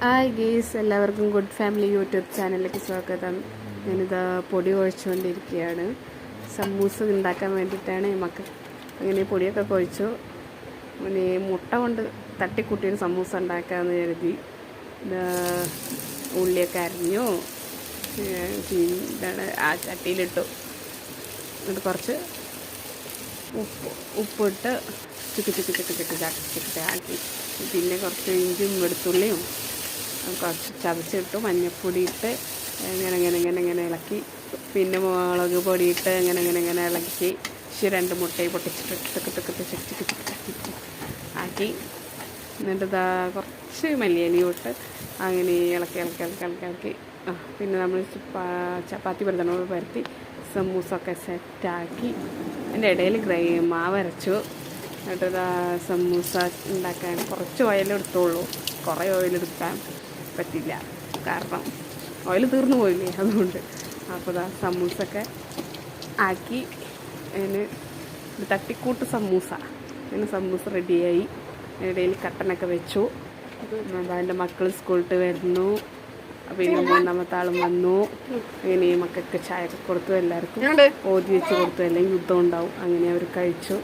Hi ഗീസ്, എല്ലാവർക്കും good family YouTube ചാനലിലേക്ക് സ്വാഗതം. ഞാനിതാ പൊടി കുഴച്ചുകൊണ്ടിരിക്കുകയാണ്. സമൂസ ഉണ്ടാക്കാൻ വേണ്ടിയിട്ടാണ്. അങ്ങനെ പൊടിയൊക്കെ കുഴച്ചു. പിന്നെ മുട്ട കൊണ്ട് തട്ടിക്കൂട്ടിയൊരു സമൂസ ഉണ്ടാക്കാമെന്ന് കരുതി ഉള്ളിയൊക്കെ അരിഞ്ഞു. എന്താണ് ആ ചട്ടിയിലിട്ടു. എന്നിട്ട് കുറച്ച് ഉപ്പിട്ട് ആക്കി, പിന്നെ കുറച്ച് ഇഞ്ചിയും വെളുത്തുള്ളിയും കുറച്ച് ചതച്ചിട്ട് മഞ്ഞൾപ്പൊടി ഇട്ട് ഇങ്ങനെ ഇളക്കി, പിന്നെ മുളക് പൊടിയിട്ട് ഇങ്ങനെ ഇളക്കി, രണ്ട് മുട്ടയും പൊട്ടിച്ചിട്ട് ആക്കി, എന്നിട്ട് കുറച്ച് മല്ലിയിലയും ഇട്ട് അങ്ങനെ ഇളക്കി പിന്നെ നമ്മൾ ചപ്പാത്തി പരത്തണോട് പരത്തി സമൂസ ഒക്കെ സെറ്റാക്കി അതിൻ്റെ ഇടയിൽ മാവ് അരച്ചു. എന്നിട്ട് സമൂസ ഉണ്ടാക്കാൻ കുറച്ച് ഓയിലെടുത്തോളൂ, കുറേ ഓയിലെടുക്കാൻ പറ്റില്ല, കാരണം ഓയിൽ തീർന്നു പോയില്ലേ, അതുകൊണ്ട്. അപ്പോൾ സമൂസൊക്കെ ആക്കി അതിന് തട്ടിക്കൂട്ട് സമൂസ, അങ്ങനെ സമൂസ റെഡിയായി. ഇടയിൽ കട്ടനൊക്കെ വെച്ചു. എൻ്റെ മക്കൾ സ്കൂളിട്ട് വരുന്നു. പിന്നെ മൂന്നാമത്തെ ആളും വന്നു. അങ്ങനെ മക്കൾക്ക് ചായ ഒക്കെ കൊടുത്തു, എല്ലാവർക്കും ഓതി വെച്ച് കൊടുത്തു, അല്ലെങ്കിൽ യുദ്ധം ഉണ്ടാവും. അങ്ങനെ അവർ കഴിച്ചു.